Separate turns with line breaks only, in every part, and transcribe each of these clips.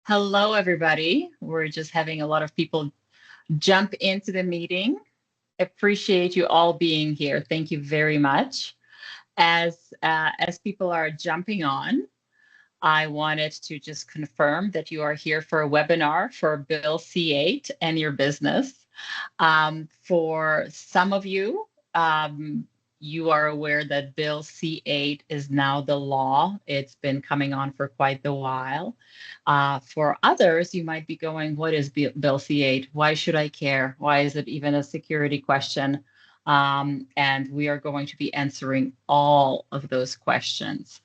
Hello, everybody. We're just having a lot of people jump into the meeting. Appreciate you all being here. Thank you very much. As people are jumping on, I wanted to just confirm that you are here for a webinar for Bill C-8 and your business. For some of you, you are aware that Bill C-8 is now the law. It's been coming on for quite a while. For others, you might be going, what is Bill C-8? Why should I care? Why is it even a security question? And we are going to be answering all of those questions.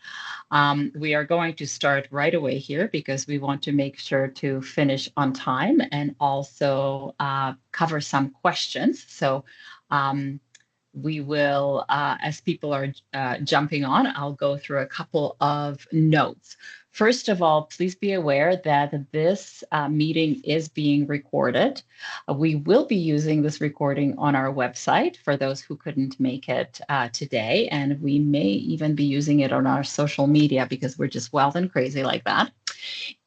We are going to start right away here because we want to make sure to finish on time and also cover some questions. So we will, as people are jumping on, I'll go through a couple of notes. First of all, please be aware that this meeting is being recorded. We will be using this recording on our website for those who couldn't make it today, and we may even be using it on our social media because we're just wild and crazy like that.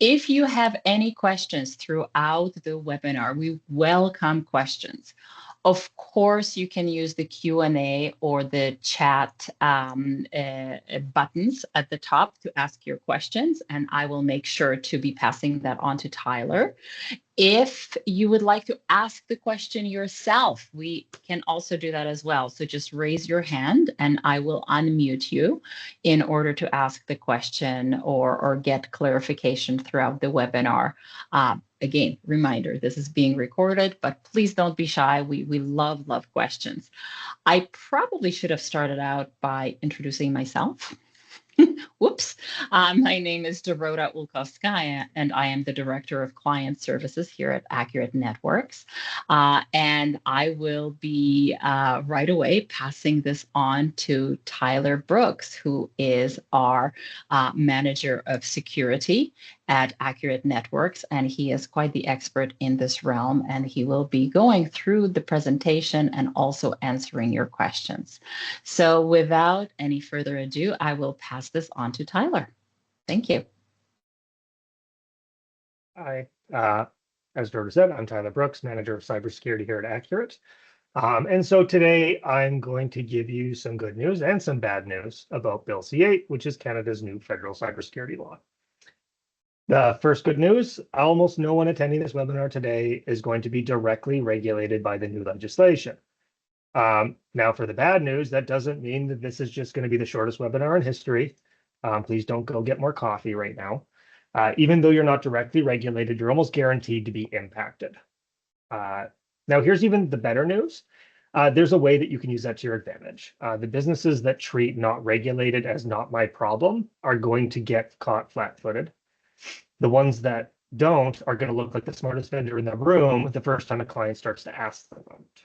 If you have any questions throughout the webinar, we welcome questions. Of course, you can use the Q&A or the chat buttons at the top to ask your questions, and I will make sure to be passing that on to Tyler. If you would like to ask the question yourself, we can also do that as well. So just raise your hand and I will unmute you in order to ask the question or get clarification throughout the webinar. Again, reminder, this is being recorded, but please don't be shy. We love questions. I probably should have started out by introducing myself. Whoops. My name is Dorota Ulkovskaya, and I am the Director of Client Services here at Accurate Networks. And I will be right away passing this on to Tyler Brooks, who is our Manager of Security at Accurate Networks, and he is quite the expert in this realm, and he will be going through the presentation and also answering your questions. So without any further ado, I will pass this on to Tyler. Thank you.
Hi, as Dorota said, I'm Tyler Brooks, Manager of Cybersecurity here at Accurate. And so today I'm going to give you some good news and some bad news about Bill C-8, which is Canada's new federal cybersecurity law. The first good news, almost no one attending this webinar today is going to be directly regulated by the new legislation. Now for the bad news, that doesn't mean that this is just going to be the shortest webinar in history. Please don't go get more coffee right now. Even though you're not directly regulated, you're almost guaranteed to be impacted. Now here's even the better news. There's a way that you can use that to your advantage. The businesses that treat not regulated as not my problem are going to get caught flat-footed. The ones that don't are going to look like the smartest vendor in the room the first time a client starts to ask them about it.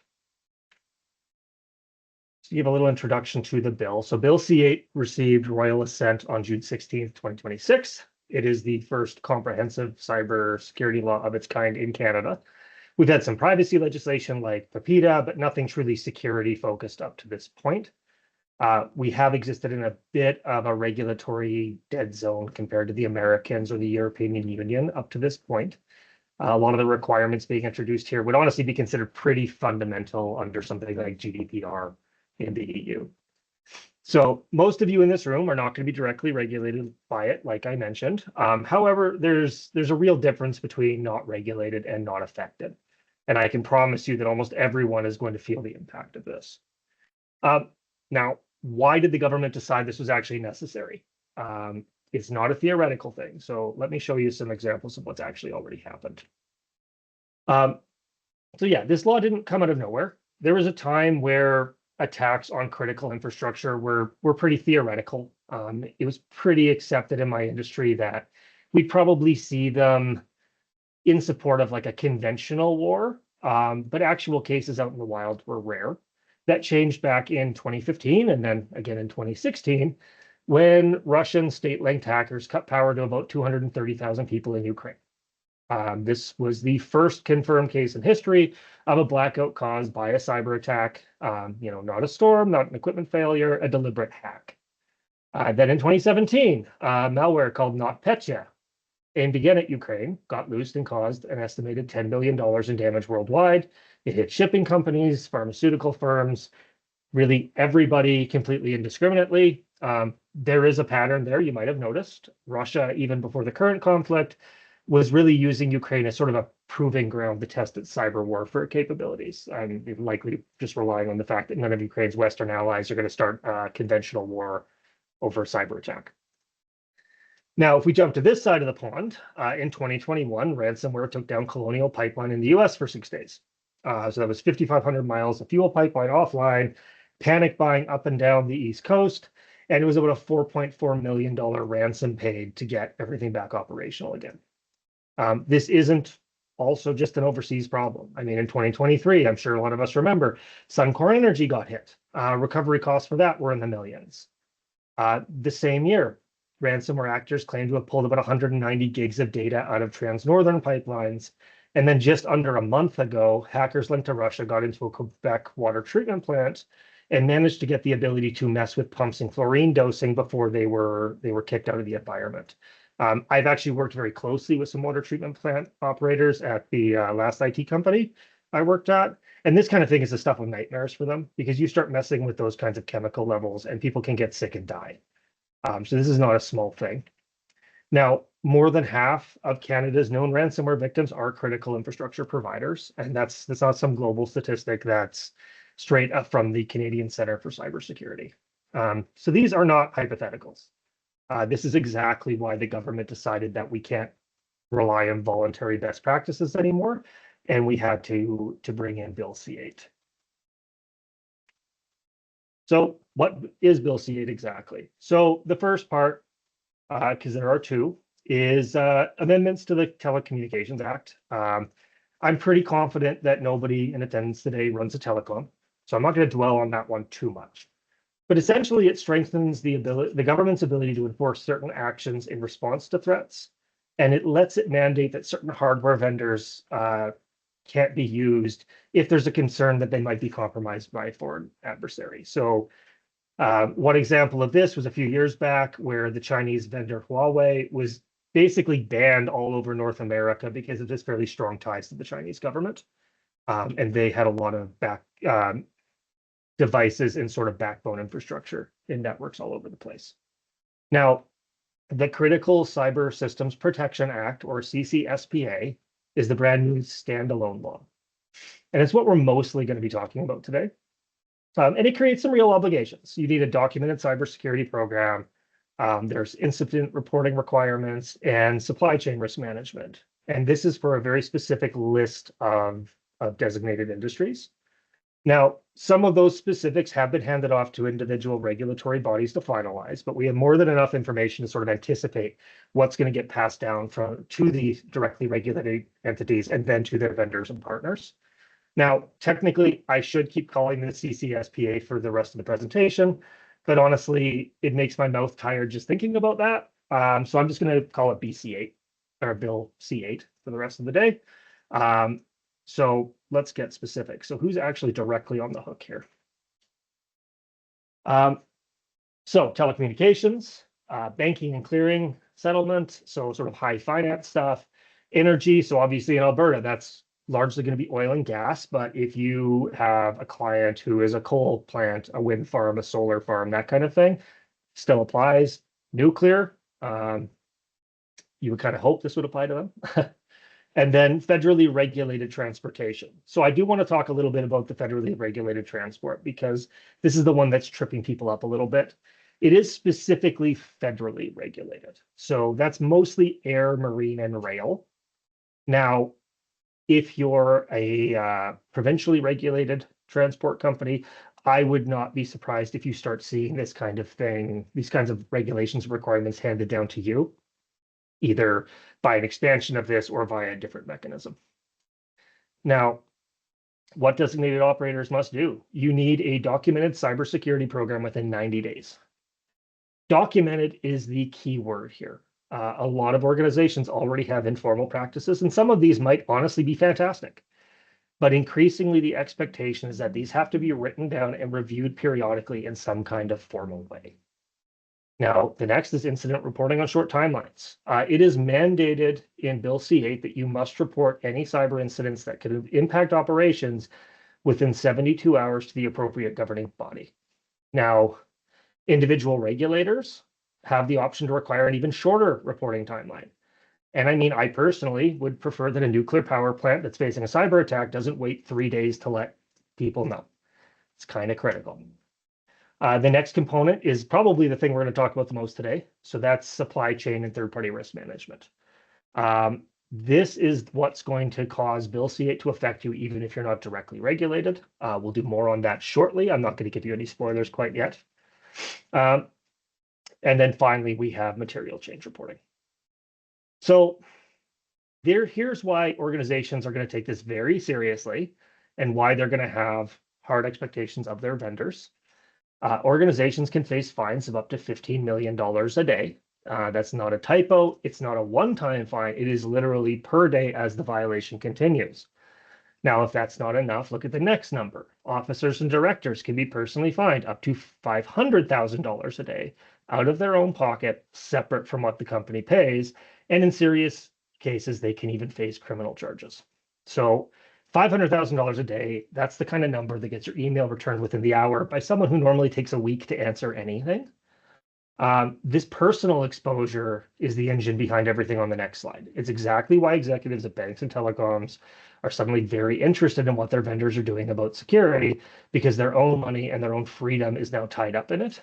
So give a little introduction to the bill. So Bill C-8 received royal assent on June 16th, 2026. It is the first comprehensive cybersecurity law of its kind in Canada. We've had some privacy legislation like PIPEDA, but nothing truly security focused up to this point. We have existed in a bit of a regulatory dead zone compared to the Americans or the European Union up to this point. A lot of the requirements being introduced here would honestly be considered pretty fundamental under something like GDPR in the EU. So most of you in this room are not going to be directly regulated by it, like I mentioned. However, there's a real difference between not regulated and not affected. And I can promise you that almost everyone is going to feel the impact of this. Now, why did the government decide this was actually necessary? It's not a theoretical thing. So let me show you some examples of what's actually already happened. So yeah, this law didn't come out of nowhere. There was a time where attacks on critical infrastructure were pretty theoretical. It was pretty accepted in my industry that we'd probably see them in support of like a conventional war, but actual cases out in the wild were rare. That changed back in 2015 and then again in 2016 when Russian state-linked hackers cut power to about 230,000 people in Ukraine. This was the first confirmed case in history of a blackout caused by a cyber attack. Not a storm, not an equipment failure, a deliberate hack. Then in 2017, malware called NotPetya aimed again at Ukraine, got loosed and caused an estimated $10 billion in damage worldwide. It hit shipping companies, pharmaceutical firms, really everybody completely indiscriminately. There is a pattern there you might have noticed. Russia, even before the current conflict, was really using Ukraine as sort of a proving ground to test its cyber warfare capabilities. And likely just relying on the fact that none of Ukraine's Western allies are going to start conventional war over a cyber attack. Now, if we jump to this side of the pond, in 2021, ransomware took down Colonial Pipeline in the US for 6 days. So that was 5,500 miles of fuel pipeline offline, panic buying up and down the East Coast, and it was about a $4.4 million ransom paid to get everything back operational again. This isn't also just an overseas problem. I mean, in 2023, I'm sure a lot of us remember, Suncor Energy got hit. Recovery costs for that were in the millions. The same year, ransomware actors claimed to have pulled about 190 gigs of data out of Trans-Northern pipelines. And then just under a month ago, hackers linked to Russia got into a Quebec water treatment plant and managed to get the ability to mess with pumps and chlorine dosing before they were kicked out of the environment. I've actually worked very closely with some water treatment plant operators at the last IT company I worked at. And this kind of thing is the stuff of nightmares for them because you start messing with those kinds of chemical levels and people can get sick and die. So this is not a small thing. Now, more than half of Canada's known ransomware victims are critical infrastructure providers, and that's not some global statistic. That's straight up from the Canadian Center for Cybersecurity. So these are not hypotheticals. This is exactly why the government decided that we can't rely on voluntary best practices anymore, and we had to bring in Bill C-8. So what is Bill C-8 exactly? So the first part, because there are two, is amendments to the Telecommunications Act. I'm pretty confident that nobody in attendance today runs a telecom, so I'm not going to dwell on that one too much. But essentially, it strengthens the government's ability to enforce certain actions in response to threats, and it lets it mandate that certain hardware vendors can't be used if there's a concern that they might be compromised by a foreign adversary. So one example of this was a few years back where the Chinese vendor Huawei was basically banned all over North America because of its fairly strong ties to the Chinese government. And they had a lot of devices and sort of backbone infrastructure in networks all over the place. Now, the Critical Cyber Systems Protection Act, or CCSPA, is the brand new standalone law. And it's what we're mostly going to be talking about today. And it creates some real obligations. You need a documented cybersecurity program. There's incident reporting requirements and supply chain risk management. And this is for a very specific list of designated industries. Now, some of those specifics have been handed off to individual regulatory bodies to finalize, but we have more than enough information to sort of anticipate what's going to get passed down to the directly regulated entities and then to their vendors and partners. Now, technically, I should keep calling this CCSPA for the rest of the presentation, but honestly, it makes my mouth tired just thinking about that. So I'm just going to call it BC8 or Bill C-8 for the rest of the day. So let's get specific. So who's actually directly on the hook here? So telecommunications, banking and clearing, settlement, so sort of high finance stuff, energy. So obviously in Alberta, that's largely going to be oil and gas. But if you have a client who is a coal plant, a wind farm, a solar farm, that kind of thing, still applies. Nuclear, you would kind of hope this would apply to them. And then federally regulated transportation. So I do want to talk a little bit about the federally regulated transport because this is the one that's tripping people up a little bit. It is specifically federally regulated. So that's mostly air, marine, and rail. Now, if you're a provincially regulated transport company, I would not be surprised if you start seeing this kind of thing, these kinds of regulations and requirements handed down to you, either by an expansion of this or via a different mechanism. Now, what designated operators must do? You need a documented cybersecurity program within 90 days. Documented is the key word here. A lot of organizations already have informal practices, and some of these might honestly be fantastic. But increasingly, the expectation is that these have to be written down and reviewed periodically in some kind of formal way. Now, the next is incident reporting on short timelines. It is mandated in Bill C-8 that you must report any cyber incidents that could impact operations within 72 hours to the appropriate governing body. Now, individual regulators have the option to require an even shorter reporting timeline. And I mean, I personally would prefer that a nuclear power plant that's facing a cyber attack doesn't wait 3 days to let people know. It's kind of critical. The next component is probably the thing we're going to talk about the most today. So that's supply chain and third-party risk management. This is what's going to cause Bill C-8 to affect you, even if you're not directly regulated. We'll do more on that shortly. I'm not going to give you any spoilers quite yet. And then finally, we have material change reporting. So here's why organizations are going to take this very seriously and why they're going to have hard expectations of their vendors. Organizations can face fines of up to $15 million a day. That's not a typo. It's not a one-time fine. It is literally per day as the violation continues. Now, if that's not enough, look at the next number. Officers and directors can be personally fined up to $500,000 a day out of their own pocket, separate from what the company pays. And in serious cases, they can even face criminal charges. So $500,000 a day, that's the kind of number that gets your email returned within the hour by someone who normally takes a week to answer anything. This personal exposure is the engine behind everything on the next slide. It's exactly why executives at banks and telecoms are suddenly very interested in what their vendors are doing about security, because their own money and their own freedom is now tied up in it.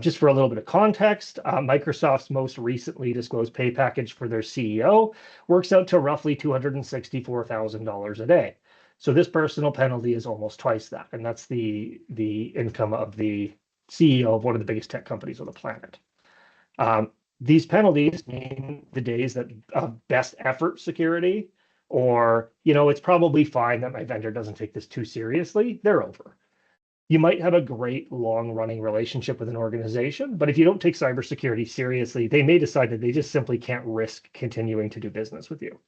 Just for a little bit of context, Microsoft's most recently disclosed pay package for their CEO works out to roughly $264,000 a day. So this personal penalty is almost twice that, and that's the income of the CEO of one of the biggest tech companies on the planet. These penalties mean the days that best effort security, or, it's probably fine that my vendor doesn't take this too seriously, they're over. You might have a great long-running relationship with an organization, but if you don't take cybersecurity seriously, they may decide that they just simply can't risk continuing to do business with you.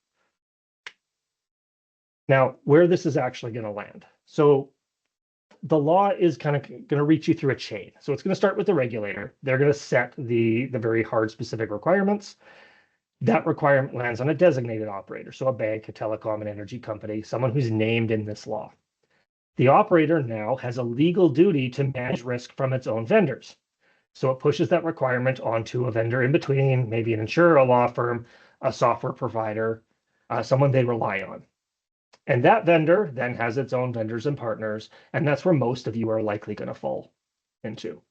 Now, where this is actually going to land. So the law is kind of going to reach you through a chain. So it's going to start with the regulator. They're going to set the very hard specific requirements. That requirement lands on a designated operator. So a bank, a telecom, an energy company, someone who's named in this law. The operator now has a legal duty to manage risk from its own vendors. So it pushes that requirement onto a vendor in between, maybe an insurer, a law firm, a software provider, someone they rely on. And that vendor then has its own vendors and partners, and that's where most of you are likely going to fall into.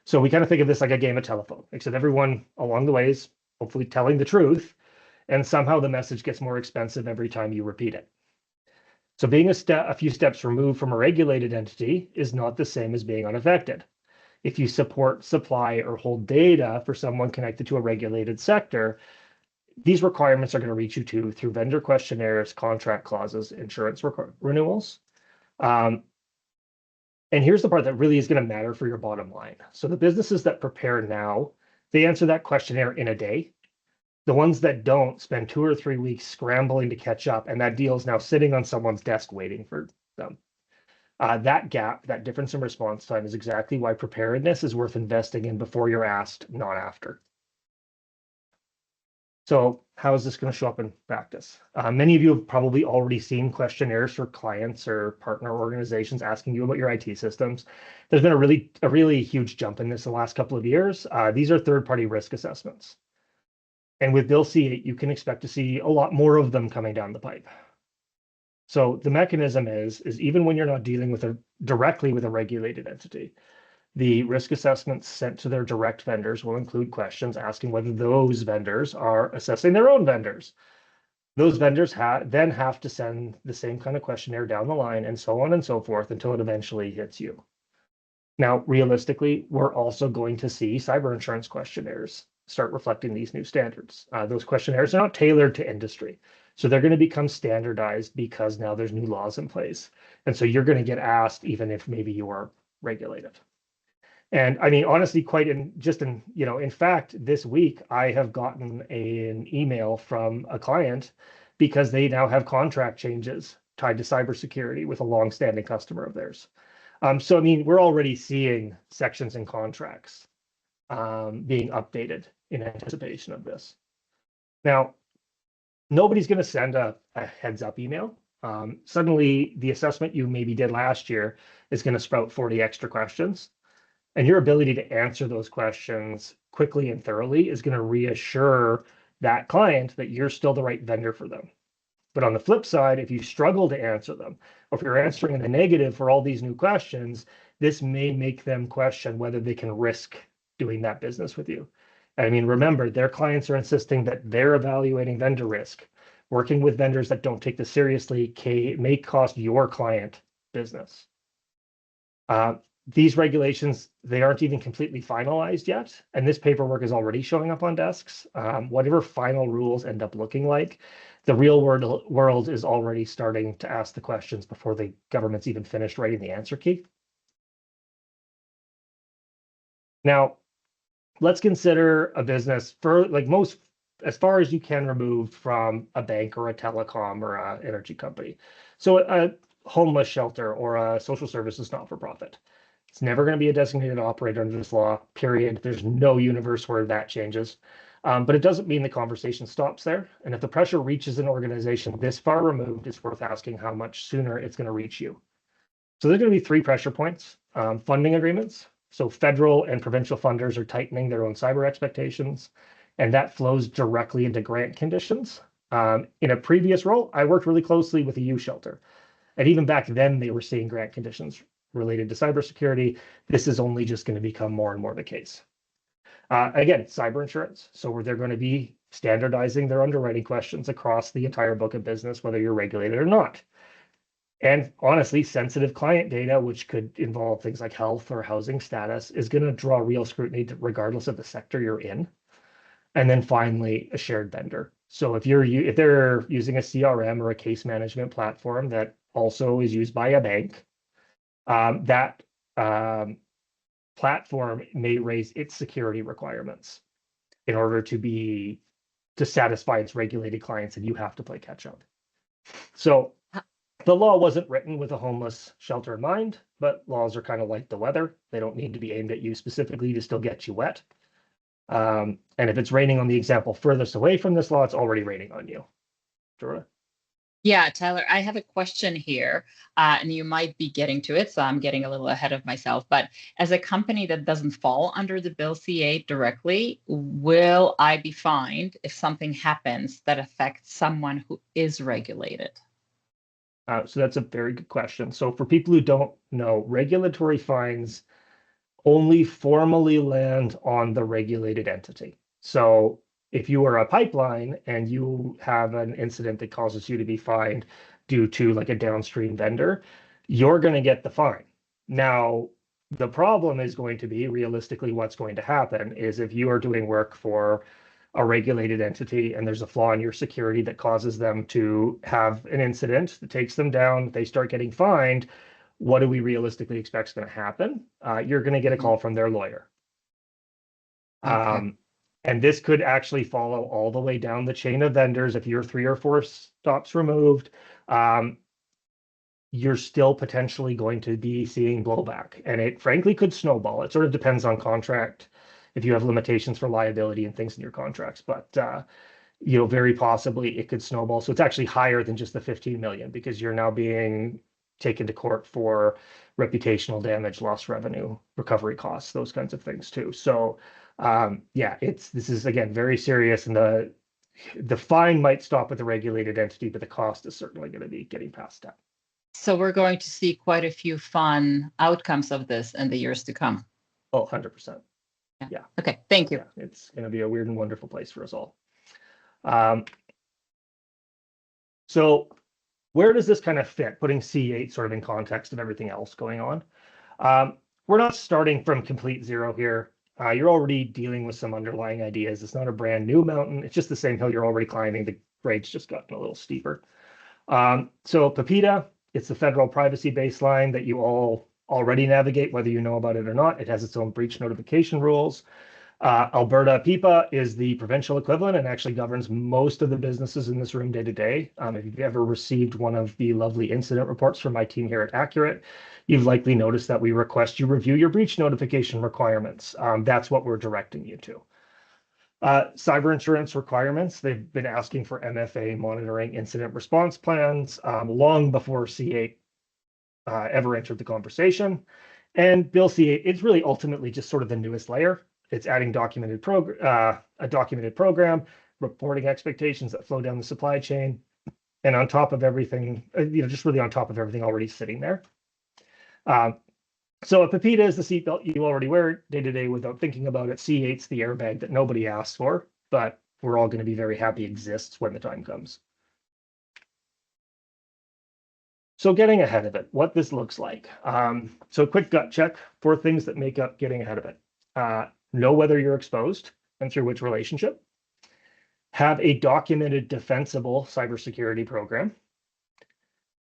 So we kind of think of this like a game of telephone, except everyone along the way is hopefully telling the truth, and somehow the message gets more expensive every time you repeat it. So being a few steps removed from a regulated entity is not the same as being unaffected. If you support, supply, or hold data for someone connected to a regulated sector, these requirements are going to reach you through vendor questionnaires, contract clauses, insurance renewals. And here's the part that really is going to matter for your bottom line. So the businesses that prepare now, they answer that questionnaire in a day. The ones that don't spend 2 or 3 weeks scrambling to catch up, and that deal is now sitting on someone's desk waiting for them. That gap, that difference in response time, is exactly why preparedness is worth investing in before you're asked, not after. So how is this going to show up in practice? Many of you have probably already seen questionnaires for clients or partner organizations asking you about your IT systems. There's been a really huge jump in this the last couple of years. These are third-party risk assessments. And with Bill C-8, you can expect to see a lot more of them coming down the pipe. So the mechanism is even when you're not dealing directly with a regulated entity, the risk assessments sent to their direct vendors will include questions asking whether those vendors are assessing their own vendors. Those vendors then have to send the same kind of questionnaire down the line, and so on and so forth, until it eventually hits you. Now, realistically, we're also going to see cyber insurance questionnaires start reflecting these new standards. Those questionnaires are not tailored to industry. So they're going to become standardized because now there's new laws in place. And so you're going to get asked even if maybe you are regulated. And I mean, honestly, in fact, this week, I have gotten an email from a client because they now have contract changes tied to cybersecurity with a longstanding customer of theirs. So, I mean, we're already seeing sections in contracts being updated in anticipation of this. Now, nobody's going to send a heads up email. Suddenly, the assessment you maybe did last year is going to sprout 40 extra questions. And your ability to answer those questions quickly and thoroughly is going to reassure that client that you're still the right vendor for them. But on the flip side, if you struggle to answer them, or if you're answering in the negative for all these new questions, this may make them question whether they can risk doing that business with you. I mean, remember, their clients are insisting that they're evaluating vendor risk. Working with vendors that don't take this seriously may cost your client business. These regulations, they aren't even completely finalized yet, and this paperwork is already showing up on desks. Whatever final rules end up looking like, the real world is already starting to ask the questions before the government's even finished writing the answer key. Now, let's consider a business for as far as you can remove from a bank or a telecom or an energy company. So a homeless shelter or a social services not-for-profit. It's never going to be a designated operator under this law, period. There's no universe where that changes. But it doesn't mean the conversation stops there. And if the pressure reaches an organization this far removed, it's worth asking how much sooner it's going to reach you. So there's going to be 3 pressure points. Funding agreements. So federal and provincial funders are tightening their own cyber expectations, and that flows directly into grant conditions. In a previous role, I worked really closely with a youth shelter. And even back then, they were seeing grant conditions related to cybersecurity. This is only just going to become more and more the case. Again, cyber insurance. So where they're going to be standardizing their underwriting questions across the entire book of business, whether you're regulated or not. And honestly, sensitive client data, which could involve things like health or housing status, is going to draw real scrutiny regardless of the sector you're in. And then finally, a shared vendor. So if they're using a CRM or a case management platform that also is used by a bank, that platform may raise its security requirements in order to satisfy its regulated clients, and you have to play catch up. So the law wasn't written with a homeless shelter in mind, but laws are kind of like the weather. They don't need to be aimed at you specifically to still get you wet. And if it's raining on the example furthest away from this law, it's already raining on you. Jordan?
Yeah, Tyler, I have a question here, and you might be getting to it, so I'm getting a little ahead of myself. But as a company that doesn't fall under the Bill C-8 directly, will I be fined if something happens that affects someone who is regulated?
So that's a very good question. So for people who don't know, regulatory fines only formally land on the regulated entity. So if you are a pipeline and you have an incident that causes you to be fined due to like a downstream vendor, you're going to get the fine. Now, the problem is going to be realistically what's going to happen is if you are doing work for a regulated entity and there's a flaw in your security that causes them to have an incident that takes them down, they start getting fined, what do we realistically expect is going to happen? You're going to get a call from their lawyer.
Okay.
And this could actually follow all the way down the chain of vendors. If you're 3 or 4 stops removed, you're still potentially going to be seeing blowback. And it frankly could snowball. It sort of depends on contract, if you have limitations for liability and things in your contracts. But very possibly it could snowball. So it's actually higher than just the 15 million because you're now being taken to court for reputational damage, lost revenue, recovery costs, those kinds of things too. So this is again very serious, and the fine might stop with the regulated entity, but the cost is certainly going to be getting past that.
So we're going to see quite a few fun outcomes of this in the years to come.
Oh, 100%. Yeah.
Okay, thank you.
Yeah, it's going to be a weird and wonderful place for us all. So where does this kind of fit, putting C-8 sort of in context of everything else going on? We're not starting from complete zero here. You're already dealing with some underlying ideas. It's not a brand new mountain. It's just the same hill you're already climbing. The grade's just gotten a little steeper. So PIPEDA, it's the federal privacy baseline that you all already navigate, whether you know about it or not. It has its own breach notification rules. Alberta PIPA is the provincial equivalent and actually governs most of the businesses in this room day to day. If you've ever received one of the lovely incident reports from my team here at Accurate, You've likely noticed that we request you review your breach notification requirements. That's what we're directing you to. Cyber insurance requirements, they've been asking for MFA monitoring incident response plans long before C-8 ever entered the conversation. And Bill C-8, it's really ultimately just sort of the newest layer. It's adding a documented program, reporting expectations that flow down the supply chain, and on top of everything, just really on top of everything already sitting there. So a PIPEDA is the seatbelt you already wear day to day without thinking about it. C-8's the airbag that nobody asked for, but we're all going to be very happy exists when the time comes. So getting ahead of it, what this looks like. So quick gut check for things that make up getting ahead of it. Know whether you're exposed and through which relationship. Have a documented defensible cybersecurity program.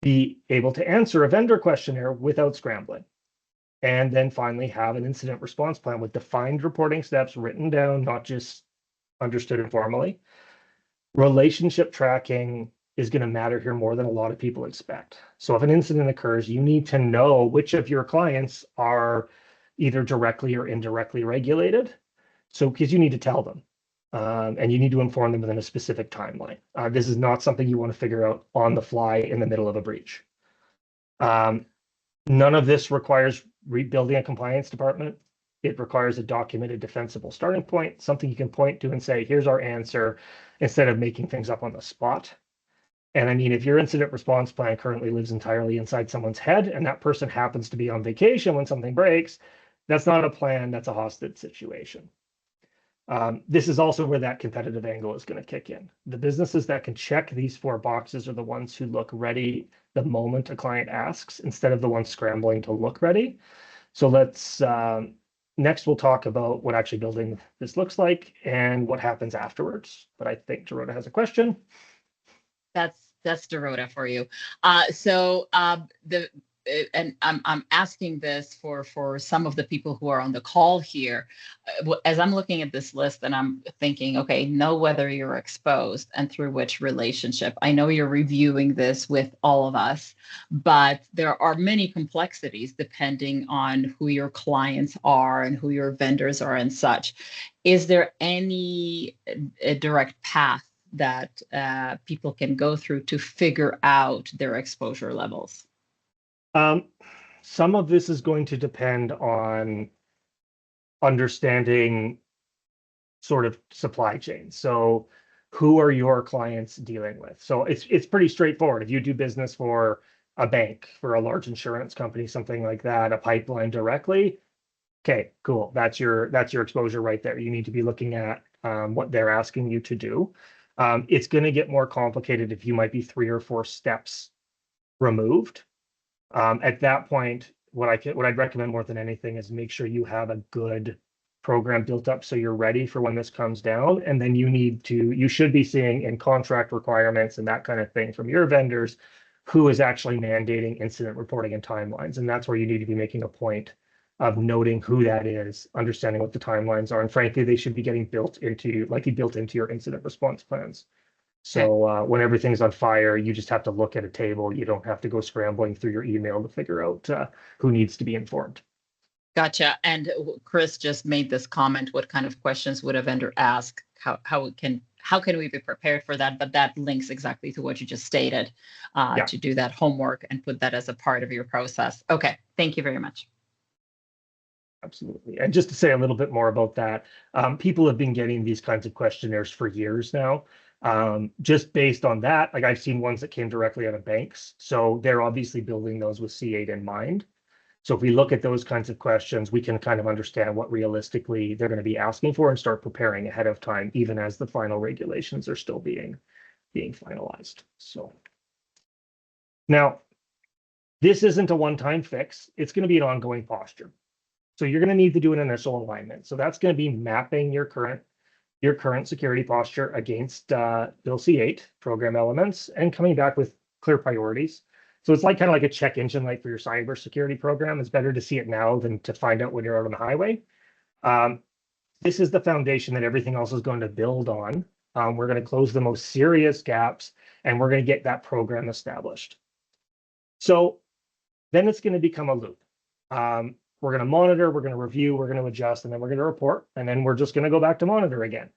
Be able to answer a vendor questionnaire without scrambling. And then finally have an incident response plan with defined reporting steps written down, not just understood informally. Relationship tracking is going to matter here more than a lot of people expect. So if an incident occurs, you need to know which of your clients are either directly or indirectly regulated. So because you need to tell them and you need to inform them within a specific timeline. This is not something you want to figure out on the fly in the middle of a breach. None of this requires rebuilding a compliance department. It requires a documented defensible starting point, something you can point to and say, here's our answer, instead of making things up on the spot. And I mean, if your incident response plan currently lives entirely inside someone's head and that person happens to be on vacation when something breaks, that's not a plan, that's a hostage situation. This is also where that competitive angle is going to kick in. The businesses that can check these 4 boxes are the ones who look ready the moment a client asks, instead of the ones scrambling to look ready. So let's next we'll talk about what actually building this looks like and what happens afterwards. But I think Dorota has a question.
That's Dorota for you. And I'm asking this for some of the people who are on the call here. As I'm looking at this list and I'm thinking, okay, know whether you're exposed and through which relationship. I know you're reviewing this with all of us, but there are many complexities depending on who your clients are and who your vendors are and such. Is there any direct path that people can go through to figure out their exposure levels?
Some of this is going to depend on understanding sort of supply chain. So who are your clients dealing with? So it's pretty straightforward. If you do business for a bank, for a large insurance company, something like that, a pipeline directly, okay, cool. That's your exposure right there. You need to be looking at what they're asking you to do. It's going to get more complicated if you might be 3 or 4 steps removed. At that point, what I'd recommend more than anything is make sure you have a good program built up so you're ready for when this comes down. And then you should be seeing in contract requirements and that kind of thing from your vendors who is actually mandating incident reporting and timelines. And that's where you need to be making a point of noting who that is, understanding what the timelines are. And frankly, they should be getting built into your incident response plans. So when everything's on fire, you just have to look at a table. You don't have to go scrambling through your email to figure out who needs to be informed.
Gotcha. And Chris just made this comment, what kind of questions would a vendor ask? How can we be prepared for that? But that links exactly to what you just stated, to do that homework and put that as a part of your process. Okay, thank you very much.
Absolutely. And just to say a little bit more about that, people have been getting these kinds of questionnaires for years now. Just based on that, like I've seen ones that came directly out of banks. So they're obviously building those with C-8 in mind. So if we look at those kinds of questions, we can kind of understand what realistically they're going to be asking for and start preparing ahead of time, even as the final regulations are still being finalized. So now, this isn't a one-time fix. It's going to be an ongoing posture. So you're going to need to do an initial alignment. So that's going to be mapping your current security posture against Bill C-8 program elements and coming back with clear priorities. So it's kind of like a check engine light for your cybersecurity program. It's better to see it now than to find out when you're out on the highway. This is the foundation that everything else is going to build on. We're going to close the most serious gaps, and we're going to get that program established. So Then it's going to become a loop. We're going to monitor, we're going to review, we're going to adjust, and then we're going to report, and then we're just going to go back to monitor again.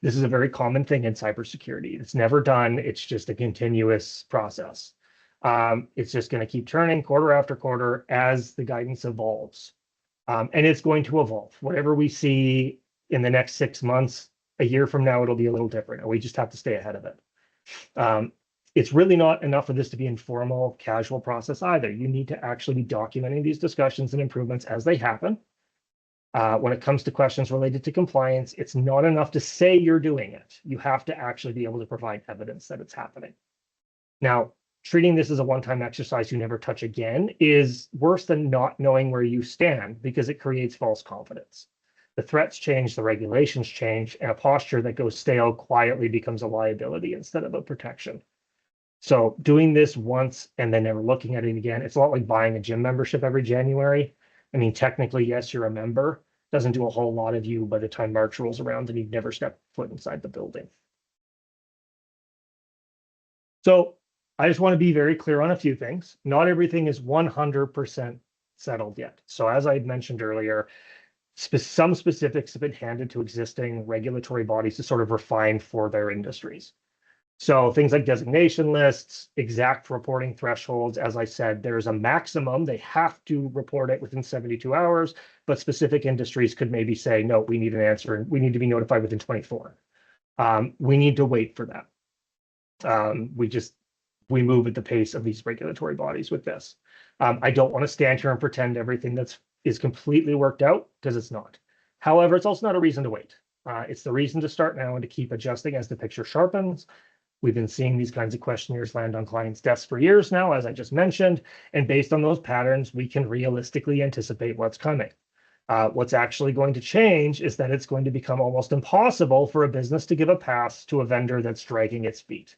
This is a very common thing in cybersecurity. It's never done. It's just a continuous process. It's just going to keep turning quarter after quarter as the guidance evolves. And it's going to evolve. Whatever we see in the next 6 months, a year from now, it'll be a little different, and we just have to stay ahead of it. It's really not enough for this to be informal, casual process either. You need to actually be documenting these discussions and improvements as they happen. When it comes to questions related to compliance, it's not enough to say you're doing it. You have to actually be able to provide evidence that it's happening. Now, treating this as a one-time exercise you never touch again is worse than not knowing where you stand, because it creates false confidence. The threats change, the regulations change, and a posture that goes stale quietly becomes a liability instead of a protection. So doing this once and then never looking at it again, it's a lot like buying a gym membership every January. I mean, technically, yes, you're a member. Doesn't do a whole lot of you by the time March rolls around and you've never stepped foot inside the building. So I just want to be very clear on a few things. Not everything is 100% settled yet. So as I had mentioned earlier, some specifics have been handed to existing regulatory bodies to sort of refine for their industries. So things like designation lists, exact reporting thresholds. As I said, there's a maximum. They have to report it within 72 hours, but specific industries could maybe say, no, we need an answer and we need to be notified within 24. We need to wait for that. We move at the pace of these regulatory bodies with this. I don't want to stand here and pretend everything is completely worked out, because it's not. However, it's also not a reason to wait. It's the reason to start now and to keep adjusting as the picture sharpens. We've been seeing these kinds of questionnaires land on clients' desks for years now, as I just mentioned, and based on those patterns, we can realistically anticipate what's coming. What's actually going to change is that it's going to become almost impossible for a business to give a pass to a vendor that's dragging its feet.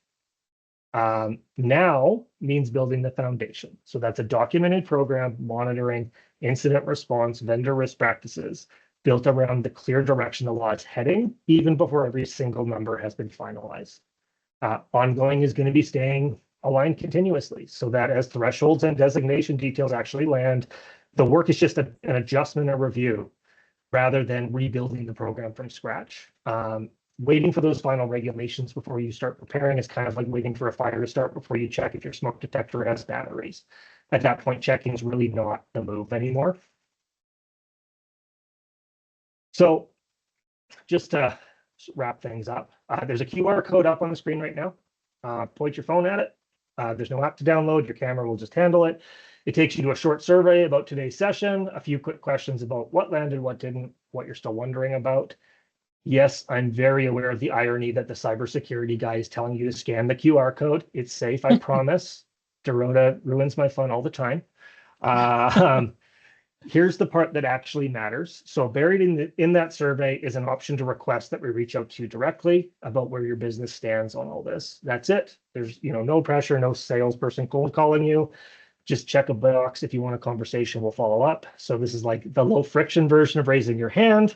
Now means building the foundation. So that's a documented program monitoring incident response, vendor risk practices, built around the clear direction the law is heading, even before every single number has been finalized. Ongoing is going to be staying aligned continuously, so that as thresholds and designation details actually land, the work is just an adjustment or review rather than rebuilding the program from scratch. Waiting for those final regulations before you start preparing is kind of like waiting for a fire to start before you check if your smoke detector has batteries. At that point, checking is really not the move anymore. So just to wrap things up, there's a QR code up on the screen right now. Point your phone at it. There's no app to download. Your camera will just handle it. It takes you to a short survey about today's session, a few quick questions about what landed, what didn't, what you're still wondering about. Yes, I'm very aware of the irony that the cybersecurity guy is telling you to scan the QR code. It's safe, I promise. Dorota ruins my fun all the time. Here's the part that actually matters. So buried in that survey is an option to request that we reach out to you directly about where your business stands on all this. That's it. There's no pressure, no salesperson cold calling you. Just check a box. If you want a conversation, we'll follow up. So this is like the low friction version of raising your hand.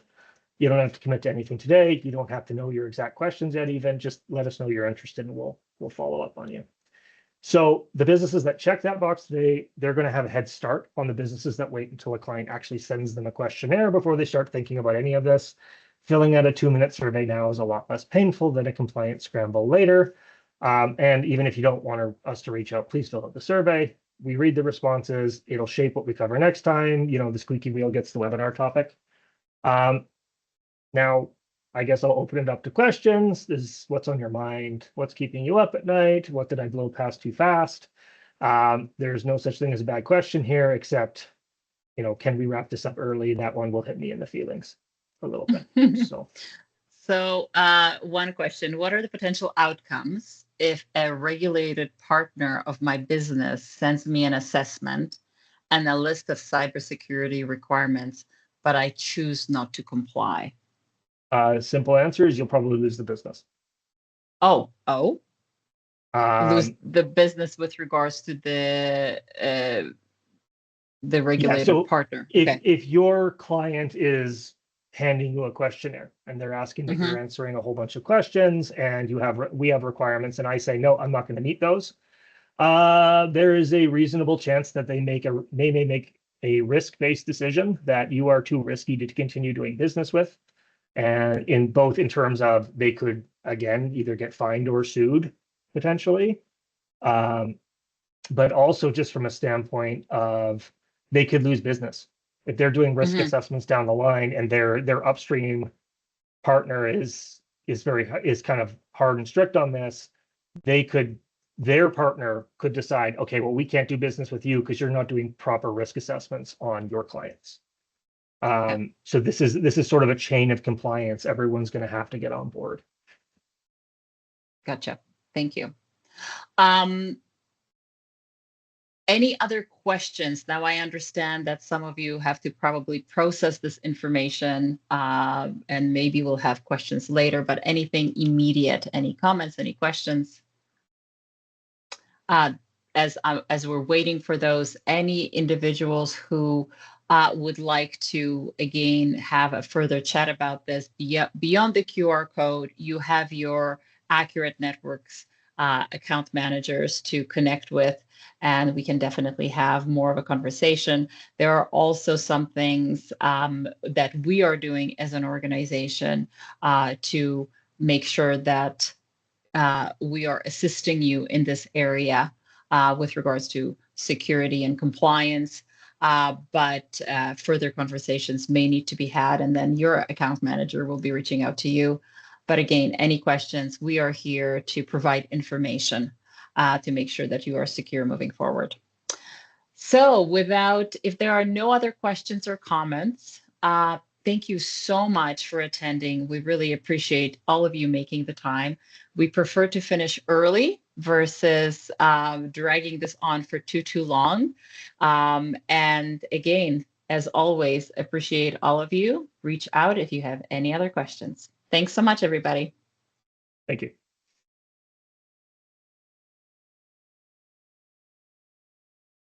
You don't have to commit to anything today. You don't have to know your exact questions yet even. Just let us know you're interested and we'll follow up on you. So the businesses that check that box today, they're going to have a head start on the businesses that wait until a client actually sends them a questionnaire before they start thinking about any of this. Filling out a 2-minute survey now is a lot less painful than a compliance scramble later. And even if you don't want us to reach out, please fill out the survey. We read the responses. It'll shape what we cover next time. The squeaky wheel gets the webinar topic. Now, I guess I'll open it up to questions. This is what's on your mind. What's keeping you up at night? What did I blow past too fast? There's no such thing as a bad question here, except, can we wrap this up early? That one will hit me in the feelings a little bit.
So one question, what are the potential outcomes if a regulated partner of my business sends me an assessment and a list of cybersecurity requirements, but I choose not to comply?
Simple answer is you'll probably lose the business.
Lose the business with regards to the regulated partner.
If your client is handing you a questionnaire and they're asking that you're answering a whole bunch of questions and we have requirements and I say, no, I'm not going to meet those. There is a reasonable chance that they may make a risk-based decision that you are too risky to continue doing business with. And in terms of they could, again, either get fined or sued potentially. But also just from a standpoint of they could lose business. If they're doing risk
Mhm.
assessments down the line and their upstream partner is kind of hard and strict on this, their partner could decide, okay, well, we can't do business with you because you're not doing proper risk assessments on your clients.
Yeah,
So this is sort of a chain of compliance. Everyone's going to have to get on board.
gotcha. Thank you. Um, Any other questions? Now I understand that some of you have to probably process this information, and maybe we'll have questions later, but anything immediate, any comments, any questions? Uh, as we're waiting for those, any individuals who would like to again have a further chat about this beyond the QR code, you have your Accurate Networks account managers to connect with, and we can definitely have more of a conversation. There are also some things that we are doing as an organization to make sure that we are assisting you in this area with regards to security and compliance. But further conversations may need to be had, and then your account manager will be reaching out to you. But again, any questions, we are here to provide information to make sure that you are secure moving forward. So if there are no other questions or comments, thank you so much for attending. We really appreciate all of you making the time. We prefer to finish early versus dragging this on for too long. And again, as always, appreciate all of you. Reach out if you have any other questions. Thanks so much, everybody.
Thank you.